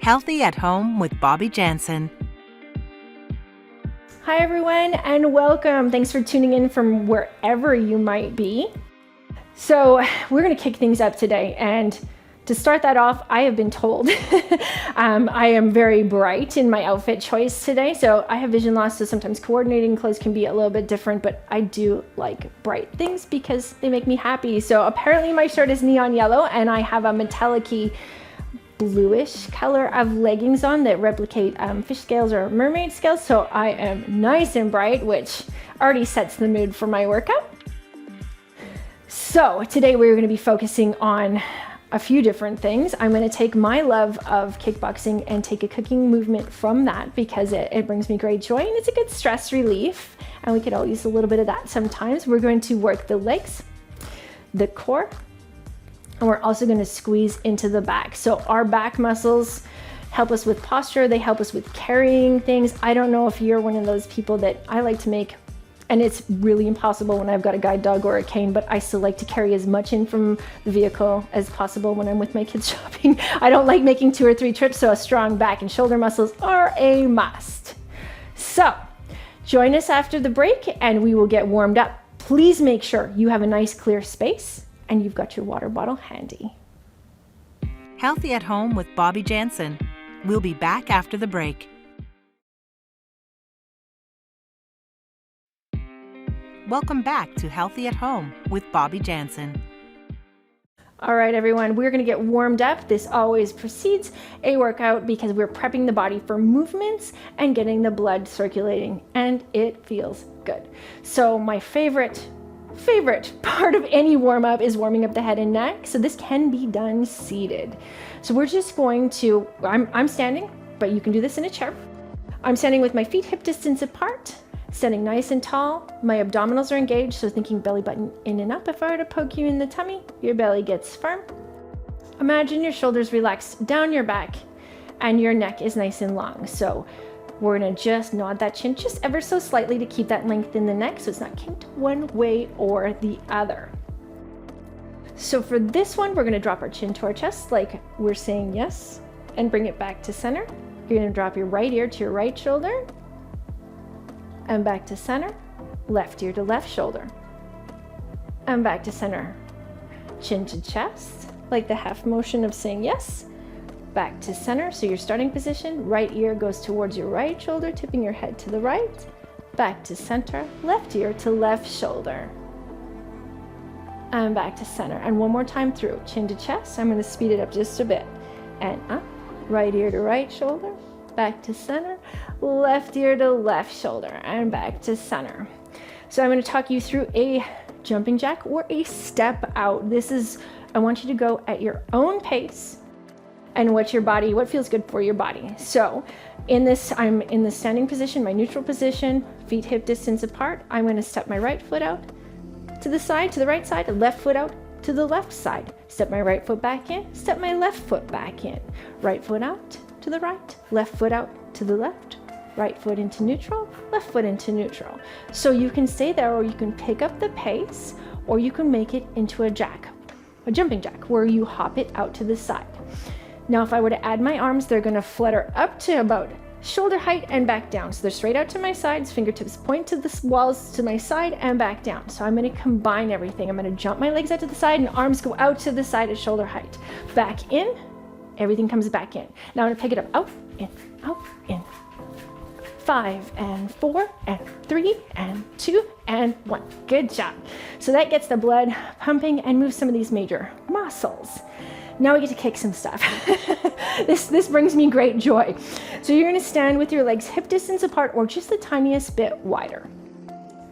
Healthy at Home with Bobbi Janzen. Hi everyone and welcome. Thanks for tuning in from wherever you might be. So we're going to kick things up today, and to start that off, I have been told I am very bright in my outfit choice today. So I have vision loss, so sometimes coordinating clothes can be a little bit different, but I do like bright things because they make me happy. So apparently my shirt is neon yellow and I have a metallic-y bluish color of leggings on that replicate fish scales or mermaid scales. So I am nice and bright, which already sets the mood for my workout. So today we're going to be focusing on a few different things. I'm going to take my love of kickboxing and take a cooking movement from that because it brings me great joy and it's a good stress relief, and we could all use a little bit of that sometimes. We're going to work the legs, the core, and we're also going to squeeze into the back. So our back muscles help us with posture. They help us with carrying things. I don't know if you're one of those people that I like to make, and it's really impossible when I've got a guide dog or a cane, but I still like to carry as much in from the vehicle as possible when I'm with my kids shopping. I don't like making 2 or 3 trips, so a strong back and shoulder muscles are a must. So join us after the break and we will get warmed up. Please make sure you have a nice clear space and you've got your water bottle handy. Healthy at Home with Bobbi Janzen. We'll be back after the break. Welcome back to Healthy at Home with Bobbi Janzen. All right, everyone, we're going to get warmed up. This always precedes a workout because we're prepping the body for movements and getting the blood circulating, and it feels good. So my favorite part of any warm-up is warming up the head and neck. So this can be done seated. So we're just going to, I'm standing, but you can do this in a chair. I'm standing with my feet hip distance apart, standing nice and tall. My abdominals are engaged, so thinking belly button in and up. If I were to poke you in the tummy, your belly gets firm. Imagine your shoulders relaxed down your back and your neck is nice and long. So we're gonna just nod that chin just ever so slightly to keep that length in the neck so it's not kinked one way or the other. So for this one, we're gonna drop our chin to our chest like we're saying yes and bring it back to center. You're gonna drop your right ear to your right shoulder and back to center, left ear to left shoulder and back to center. Chin to chest, like the half motion of saying yes. Back to center, so your starting position, right ear goes towards your right shoulder, tipping your head to the right. Back to center, left ear to left shoulder. And back to center. And one more time through, chin to chest. I'm going to speed it up just a bit. And up, right ear to right shoulder, back to center, left ear to left shoulder, and back to center. So I'm going to talk you through a jumping jack or a step out. I want you to go at your own pace and what feels good for your body. So I'm in the standing position, my neutral position, feet hip distance apart. I'm going to step my right foot out to the side, to the right side, left foot out to the left side. Step my right foot back in, step my left foot back in. Right foot out to the right, left foot out to the left, right foot into neutral, left foot into neutral. So you can stay there, or you can pick up the pace, or you can make it into a jumping jack, where you hop it out to the side. Now, if I were to add my arms, they're going to flutter up to about shoulder height and back down. So they're straight out to my sides, fingertips point to the walls to my side and back down. So I'm going to combine everything. I'm going to jump my legs out to the side and arms go out to the side at shoulder height. Back in, everything comes back in. Now I'm going to pick it up, out, in. 5 and 4 and 3 and 2 and 1. Good job. So that gets the blood pumping and moves some of these major muscles. Now we get to kick some stuff. This brings me great joy. So you're going to stand with your legs hip distance apart or just the tiniest bit wider.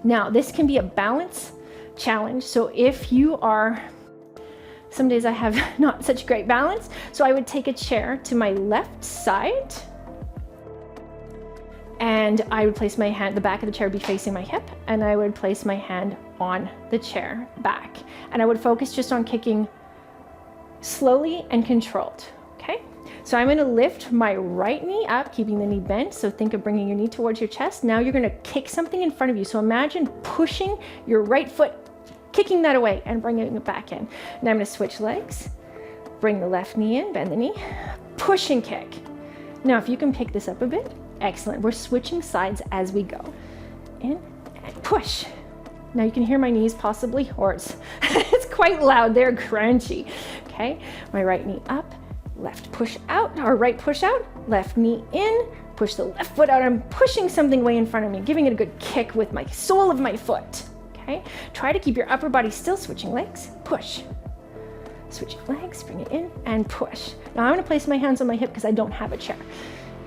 Now this can be a balance challenge. So some days I have not such great balance. So I would take a chair to my left side and I would place my hand, the back of the chair would be facing my hip, and I would place my hand on the chair back. And I would focus just on kicking slowly and controlled, okay? So I'm gonna lift my right knee up, keeping the knee bent. So think of bringing your knee towards your chest. Now you're gonna kick something in front of you. So imagine pushing your right foot, kicking that away and bringing it back in. Now I'm gonna switch legs, bring the left knee in, bend the knee, push and kick. Now, if you can pick this up a bit, excellent. We're switching sides as we go. In and push. Now you can hear my knees possibly, or it's quite loud. They're crunchy. Okay, my right knee up, left push out, or right push out, left knee in, push the left foot out. I'm pushing something way in front of me, giving it a good kick with my sole of my foot. Okay, try to keep your upper body still, switching legs, push. Switch legs, bring it in and push. Now I'm going to place my hands on my hip because I don't have a chair.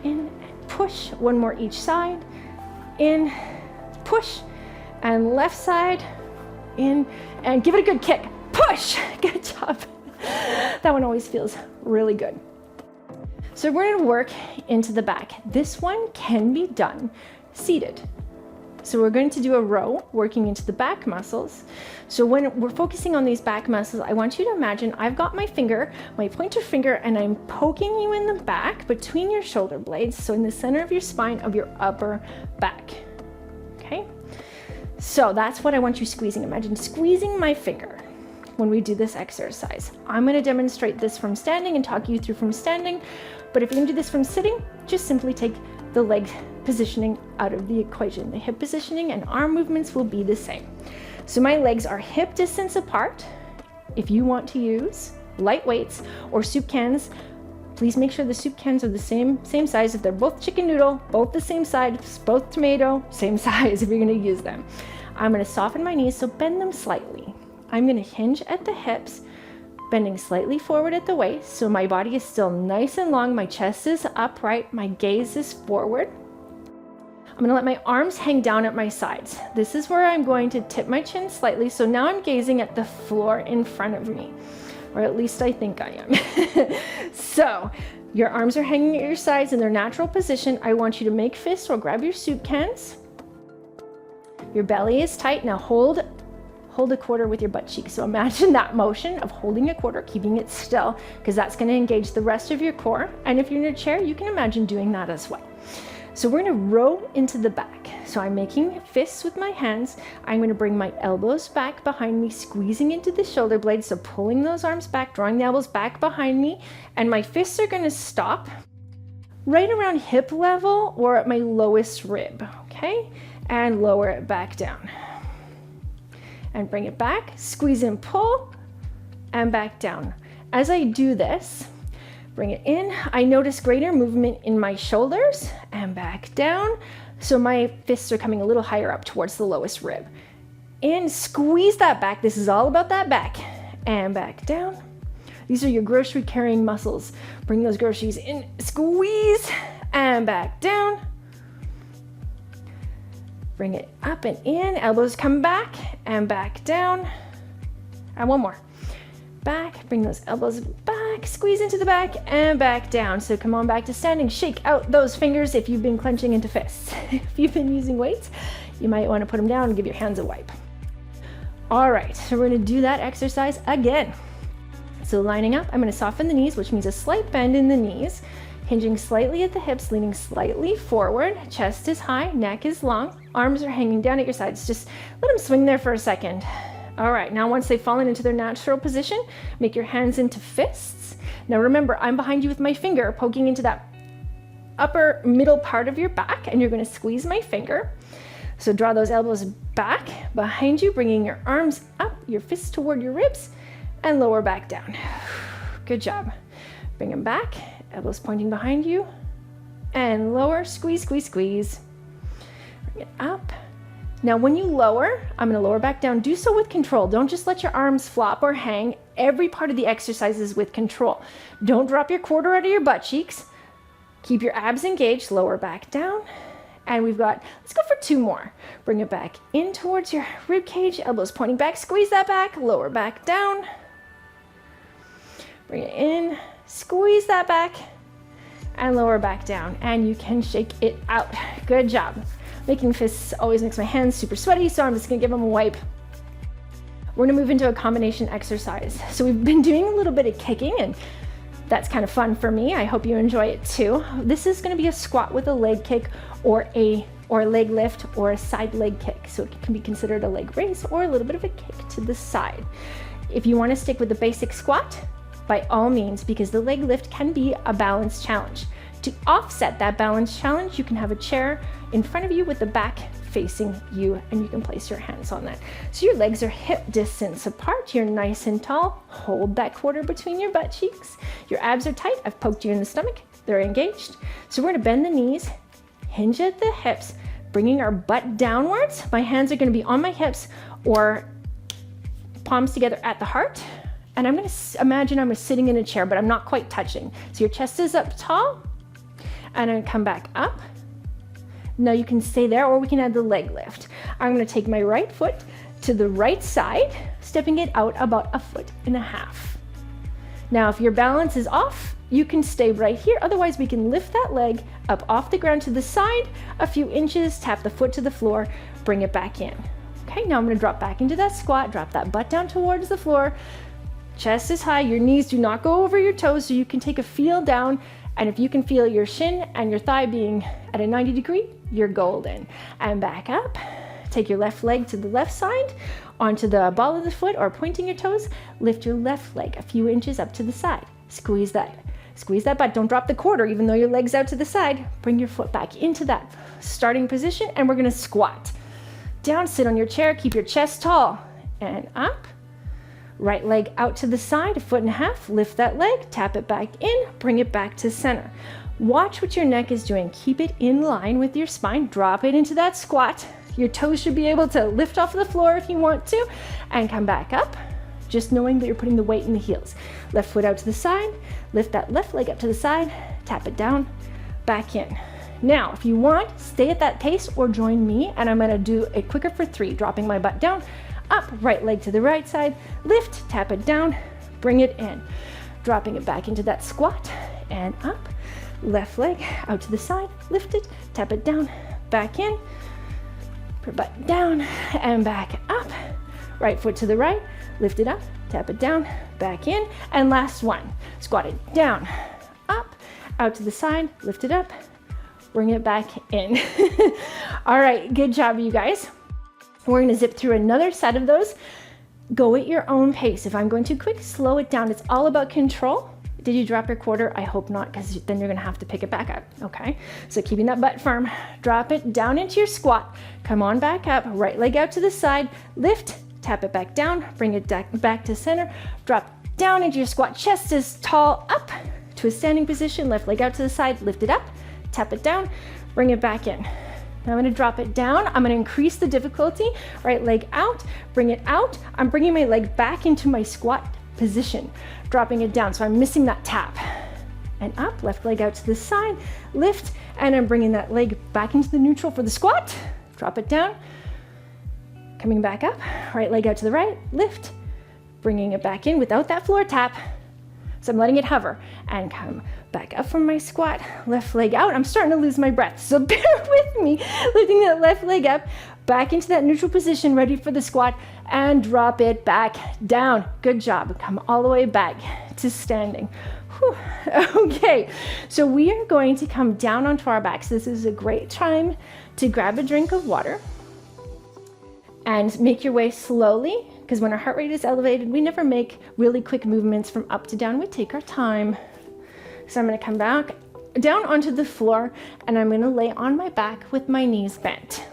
In and push, one more each side. In, push, and left side, in, and give it a good kick. Push, good job. That one always feels really good. So we're going to work into the back. This one can be done seated. So we're going to do a row working into the back muscles. So when we're focusing on these back muscles, I want you to imagine I've got my finger, my pointer finger, and I'm poking you in the back between your shoulder blades. So in the center of your spine of your upper back. Okay? So that's what I want you squeezing. Imagine squeezing my finger when we do this exercise. I'm going to demonstrate this from standing and talk you through from standing. But if you're going to do this from sitting, just simply take the leg positioning out of the equation. The hip positioning and arm movements will be the same. So my legs are hip distance apart. If you want to use light weights or soup cans, please make sure the soup cans are the same size. If they're both chicken noodle, both the same size, both tomato, same size if you're going to use them. I'm going to soften my knees, so bend them slightly. I'm going to hinge at the hips, bending slightly forward at the waist, so my body is still nice and long, my chest is upright, my gaze is forward. I'm going to let my arms hang down at my sides. This is where I'm going to tip my chin slightly, so now I'm gazing at the floor in front of me, or at least I think I am. So your arms are hanging at your sides in their natural position. I want you to make fists or grab your soup cans. Your belly is tight. Now hold a quarter with your butt cheeks. So imagine that motion of holding a quarter, keeping it still, because that's going to engage the rest of your core. And if you're in a chair, you can imagine doing that as well. So we're going to row into the back. So I'm making fists with my hands. I'm going to bring my elbows back behind me, squeezing into the shoulder blades. So pulling those arms back, drawing the elbows back behind me. And my fists are going to stop right around hip level or at my lowest rib. Okay? And lower it back down. And bring it back, squeeze and pull, and back down. As I do this, bring it in, I notice greater movement in my shoulders, and back down, so my fists are coming a little higher up towards the lowest rib. In, squeeze that back, this is all about that back, and back down. These are your grocery carrying muscles. Bring those groceries in, squeeze, and back down. Bring it up and in, elbows come back and back down. And one more. Back, bring those elbows back, squeeze into the back and back down. So come on back to standing, shake out those fingers if you've been clenching into fists. If you've been using weights, you might want to put them down and give your hands a wipe. All right, so we're going to do that exercise again. So lining up, I'm going to soften the knees, which means a slight bend in the knees. Hinging slightly at the hips, leaning slightly forward, chest is high, neck is long, arms are hanging down at your sides. Just let them swing there for a second. All right, now once they've fallen into their natural position, make your hands into fists. Now remember, I'm behind you with my finger poking into that upper middle part of your back, and you're going to squeeze my finger. So draw those elbows back behind you, bringing your arms up, your fists toward your ribs, and lower back down. Good job. Bring them back. Elbows pointing behind you, and lower, squeeze, squeeze, squeeze. Bring it up. Now when you lower, I'm going to lower back down. Do so with control. Don't just let your arms flop or hang. Every part of the exercise is with control. Don't drop your quarter out of your butt cheeks. Keep your abs engaged, lower back down. And we've got, let's go for 2 more. Bring it back in towards your rib cage, elbows pointing back, squeeze that back, lower back down. Bring it in. Squeeze that back and lower back down, and you can shake it out. Good job. Making fists always makes my hands super sweaty, so I'm just gonna give them a wipe. We're gonna move into a combination exercise. So we've been doing a little bit of kicking, and that's kind of fun for me. I hope you enjoy it too. This is gonna be a squat with a leg kick or a leg lift or a side leg kick. So it can be considered a leg raise or a little bit of a kick to the side. If you wanna stick with the basic squat, by all means, because the leg lift can be a balance challenge. To offset that balance challenge, you can have a chair in front of you with the back facing you, and you can place your hands on that. So your legs are hip distance apart, you're nice and tall. Hold that quarter between your butt cheeks. Your abs are tight. I've poked you in the stomach. They're engaged. So we're gonna bend the knees, hinge at the hips, bringing our butt downwards. My hands are gonna be on my hips or palms together at the heart. And I'm gonna imagine I'm sitting in a chair, but I'm not quite touching. So your chest is up tall, and I'm gonna come back up. Now you can stay there, or we can add the leg lift. I'm gonna take my right foot to the right side, stepping it out about 1.5 feet. Now, if your balance is off, you can stay right here. Otherwise, we can lift that leg up off the ground to the side a few inches, tap the foot to the floor, bring it back in. Okay, now I'm gonna drop back into that squat, drop that butt down towards the floor. Chest is high, your knees do not go over your toes, so you can take a feel down. And if you can feel your shin and your thigh being at a 90 degree, you're golden. And back up, take your left leg to the left side, onto the ball of the foot or pointing your toes, lift your left leg a few inches up to the side. Squeeze that butt, don't drop the quarter even though your leg's out to the side. Bring your foot back into that starting position, and we're gonna squat. Down, sit on your chair, keep your chest tall, and up. Right leg out to the side, 1.5 feet, lift that leg, tap it back in, bring it back to center. Watch what your neck is doing. Keep it in line with your spine, drop it into that squat. Your toes should be able to lift off the floor if you want to, and come back up, just knowing that you're putting the weight in the heels. Left foot out to the side, lift that left leg up to the side, tap it down, back in. Now, if you want, stay at that pace or join me, and I'm gonna do it quicker for 3, dropping my butt down, up, right leg to the right side, lift, tap it down, bring it in. Dropping it back into that squat, and up, left leg out to the side, lift it, tap it down, back in, put butt down, and back up. Right foot to the right, lift it up, tap it down, back in, and last one. Squat it down, up, out to the side, lift it up, bring it back in. All right, good job, you guys. We're gonna zip through another set of those. Go at your own pace. If I'm going too quick, slow it down. It's all about control. Did you drop your quarter? I hope not, because then you're gonna have to pick it back up, okay? So keeping that butt firm, drop it down into your squat. Come on back up, right leg out to the side, lift, tap it back down, bring it back to center, drop down into your squat. Chest is tall, up to a standing position, left leg out to the side, lift it up, tap it down, bring it back in. Now I'm gonna drop it down. I'm gonna increase the difficulty. Right leg out, bring it out. I'm bringing my leg back into my squat position, dropping it down. So I'm missing that tap. And up, left leg out to the side, lift, and I'm bringing that leg back into the neutral for the squat. Drop it down, coming back up, right leg out to the right, lift, bringing it back in without that floor tap. So I'm letting it hover and come back up from my squat, left leg out. I'm starting to lose my breath, so bear with me. Lifting that left leg up, back into that neutral position, ready for the squat, and drop it back down. Good job. Come all the way back to standing. Whew. Okay, so we are going to come down onto our backs. This is a great time to grab a drink of water and make your way slowly, because when our heart rate is elevated, we never make really quick movements from up to down. We take our time. So I'm gonna come back down onto the floor, and I'm gonna lay on my back with my knees bent.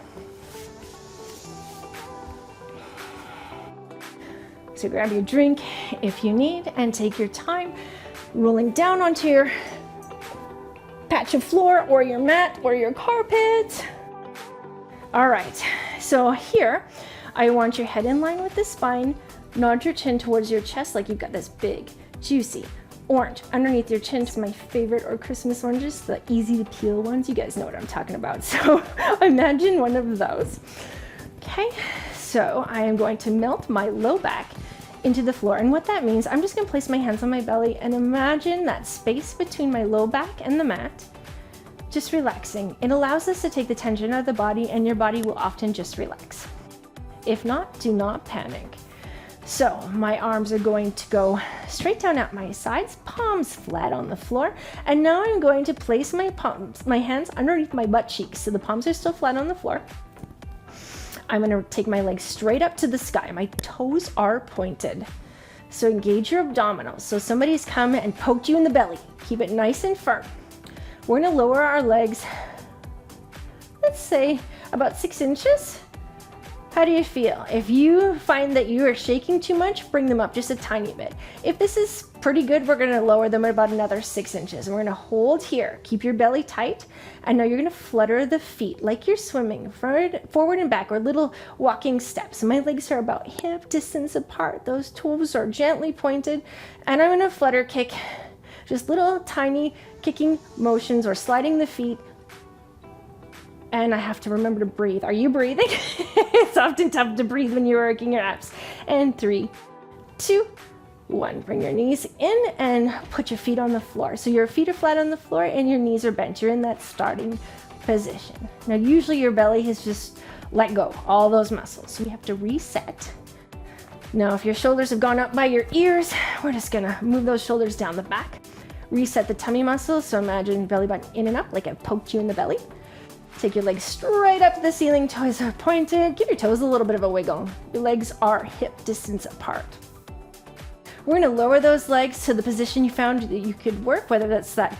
So grab your drink if you need, and take your time, rolling down onto your patch of floor or your mat or your carpet. All right, so here, I want your head in line with the spine, nod your chin towards your chest like you've got this big, juicy orange underneath your chin. My favorite are Christmas oranges, the easy to peel ones. You guys know what I'm talking about. So imagine one of those. Okay, so I am going to melt my low back into the floor. And what that means, I'm just gonna place my hands on my belly and imagine that space between my low back and the mat, just relaxing. It allows us to take the tension out of the body, and your body will often just relax. If not, do not panic. So my arms are going to go straight down at my sides, palms flat on the floor. And now I'm going to place my hands underneath my butt cheeks. So the palms are still flat on the floor. I'm gonna take my legs straight up to the sky. My toes are pointed. So engage your abdominals. So somebody's come and poked you in the belly. Keep it nice and firm. We're gonna lower our legs, let's say about 6 inches. How do you feel? If you find that you are shaking too much, bring them up just a tiny bit. If this is pretty good, we're gonna lower them at about another 6 inches. And we're gonna hold here. Keep your belly tight. And now you're gonna flutter the feet like you're swimming, forward and back, or little walking steps. My legs are about hip distance apart. Those toes are gently pointed. And I'm gonna flutter kick, just little tiny kicking motions or sliding the feet. And I have to remember to breathe. Are you breathing? It's often tough to breathe when you're working your abs. And 3, 2, 1. Bring your knees in and put your feet on the floor. So your feet are flat on the floor and your knees are bent. You're in that starting position. Now, usually your belly has just let go, all those muscles. So we have to reset. Now, if your shoulders have gone up by your ears, we're just gonna move those shoulders down the back. Reset the tummy muscles. So imagine belly button in and up like I poked you in the belly. Take your legs straight up to the ceiling, toes are pointed. Give your toes a little bit of a wiggle. Your legs are hip distance apart. We're gonna lower those legs to the position you found that you could work, whether that's that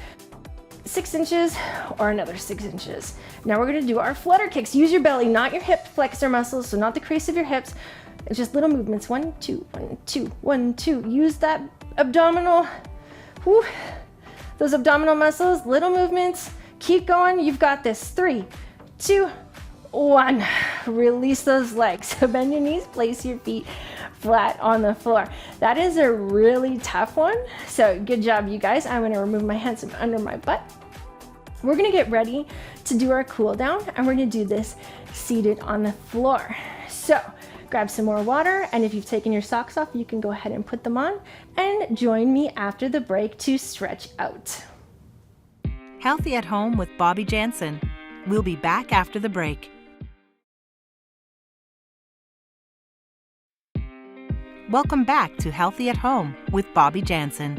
6 inches or another 6 inches. Now we're gonna do our flutter kicks. Use your belly, not your hip flexor muscles, so not the crease of your hips. It's just little movements. 1, 2, 1, 2, 1, 2. Use that abdominal, those abdominal muscles, little movements. Keep going, you've got this. 3, 2, 1. Release those legs. So bend your knees, place your feet flat on the floor. That is a really tough one. So good job, you guys. I'm gonna remove my hands from under my butt. We're gonna get ready to do our cool down, and we're gonna do this seated on the floor. So grab some more water, and if you've taken your socks off, you can go ahead and put them on and join me after the break to stretch out. Healthy at Home with Bobbi Janzen. We'll be back after the break. Welcome back to Healthy at Home with Bobbi Janzen.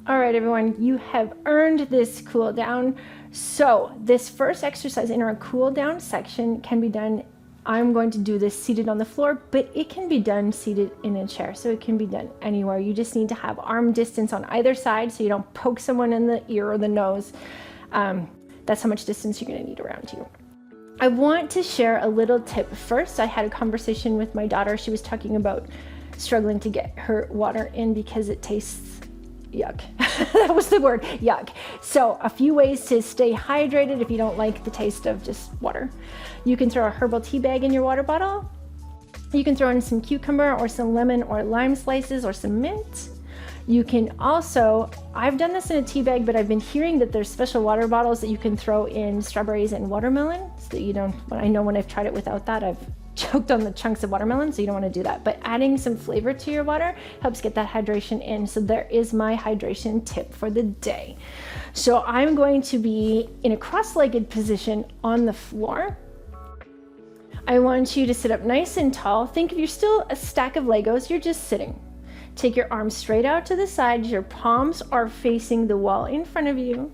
All right, everyone, you have earned this cool down. So this first exercise in our cool down section can be done. I'm going to do this seated on the floor, but it can be done seated in a chair. So it can be done anywhere. You just need to have arm distance on either side so you don't poke someone in the ear or the nose. That's how much distance you're gonna need around you. I want to share a little tip first. I had a conversation with my daughter. She was talking about struggling to get her water in because it tastes yuck. That was the word, yuck. So a few ways to stay hydrated if you don't like the taste of just water. You can throw a herbal tea bag in your water bottle. You can throw in some cucumber or some lemon or lime slices or some mint. You can also, I've done this in a tea bag, but I've been hearing that there's special water bottles that you can throw in strawberries and watermelon. So that you don't, I know when I've tried it without that, I've choked on the chunks of watermelon, so you don't want to do that. But adding some flavor to your water helps get that hydration in. So there is my hydration tip for the day. So I'm going to be in a cross-legged position on the floor. I want you to sit up nice and tall. Think if you're still a stack of Legos, you're just sitting. Take your arms straight out to the sides. Your palms are facing the wall in front of you.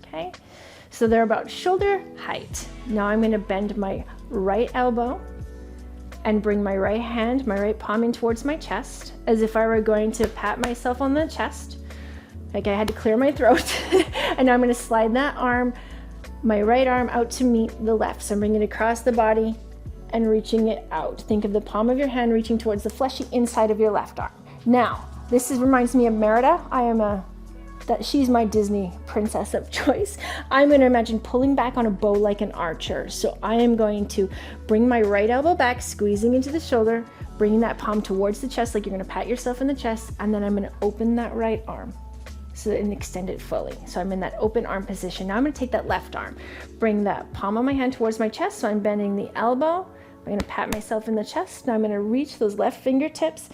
Okay, so they're about shoulder height. Now I'm going to bend my right elbow and bring my right hand, my right palm in towards my chest, as if I were going to pat myself on the chest, like I had to clear my throat. And now I'm going to slide that arm, my right arm, out to meet the left. So I'm bringing it across the body and reaching it out. Think of the palm of your hand reaching towards the fleshy inside of your left arm. Now, this reminds me of Merida. She's my Disney princess of choice. I'm going to imagine pulling back on a bow like an archer. So I am going to bring my right elbow back, squeezing into the shoulder, bringing that palm towards the chest like you're going to pat yourself in the chest, and then I'm going to open that right arm so and extend it fully. So I'm in that open arm position. Now I'm going to take that left arm, bring that palm of my hand towards my chest, so I'm bending the elbow. I'm going to pat myself in the chest. Now I'm going to reach those left fingertips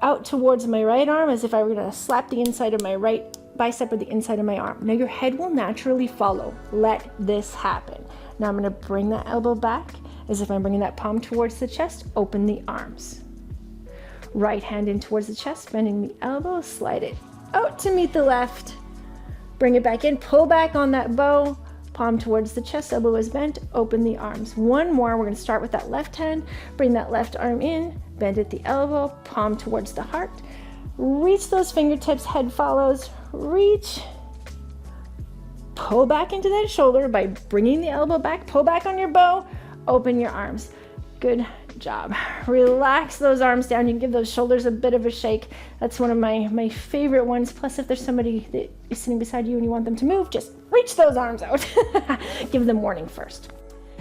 out towards my right arm as if I were going to slap the inside of my right bicep or the inside of my arm. Now your head will naturally follow. Let this happen. Now I'm going to bring that elbow back as if I'm bringing that palm towards the chest. Open the arms. Right hand in towards the chest, bending the elbow, slide it out to meet the left. Bring it back in, pull back on that bow, palm towards the chest, elbow is bent, open the arms. One more, we're going to start with that left hand, bring that left arm in, bend at the elbow, palm towards the heart. Reach those fingertips, head follows, reach, pull back into that shoulder by bringing the elbow back, pull back on your bow, open your arms. Good job. Relax those arms down. You can give those shoulders a bit of a shake. That's one of my favorite ones. Plus, if there's somebody that is sitting beside you and you want them to move, just reach those arms out. Give them warning first.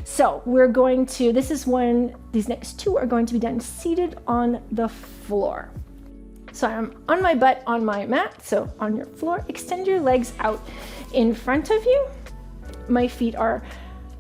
So we're going to, these next two are going to be done seated on the floor. So I'm on my butt on my mat, so on your floor. Extend your legs out in front of you. My feet are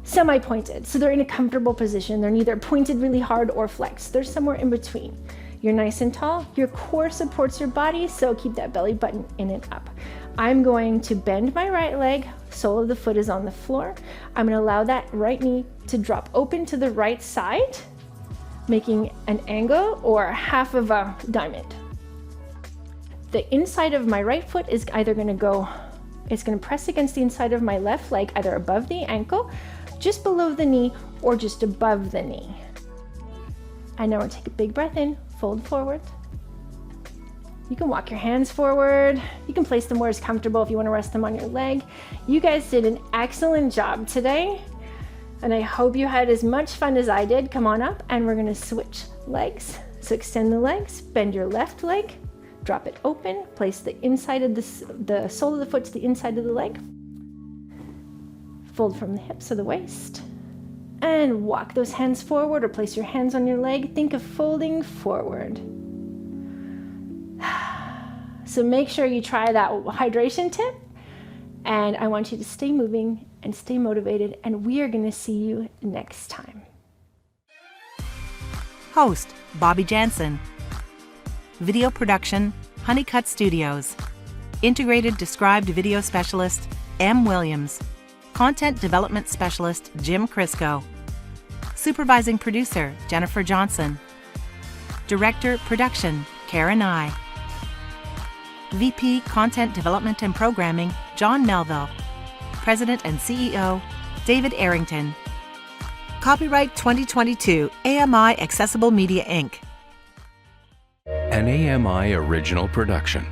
semi-pointed, so they're in a comfortable position. They're neither pointed really hard or flexed. They're somewhere in between. You're nice and tall. Your core supports your body, so keep that belly button in and up. I'm going to bend my right leg. Sole of the foot is on the floor. I'm going to allow that right knee to drop open to the right side, making an angle or half of a diamond. The inside of my right foot is either going to go, it's going to press against the inside of my left leg, either above the ankle, just below the knee, or just above the knee. And now we'll take a big breath in, fold forward. You can walk your hands forward. You can place them where it's comfortable if you want to rest them on your leg. You guys did an excellent job today, and I hope you had as much fun as I did. Come on up, and we're going to switch legs. So extend the legs, bend your left leg, drop it open, place the inside of the sole of the foot to the inside of the leg. Fold from the hips to the waist, and walk those hands forward or place your hands on your leg. Think of folding forward. So make sure you try that hydration tip, and I want you to stay moving and stay motivated, and we are going to see you next time. Host, Bobbi Janzen. Video production, Honeycut Studios. Integrated Described Video Specialist, M. Williams. Content Development Specialist, Jim Krysko. Supervising Producer, Jennifer Johnson. Director, Production, Cara. VP, Content Development and Programming, John Melville. President and CEO, David Arrington. Copyright 2022, AMI Accessible Media, Inc. An AMI original production.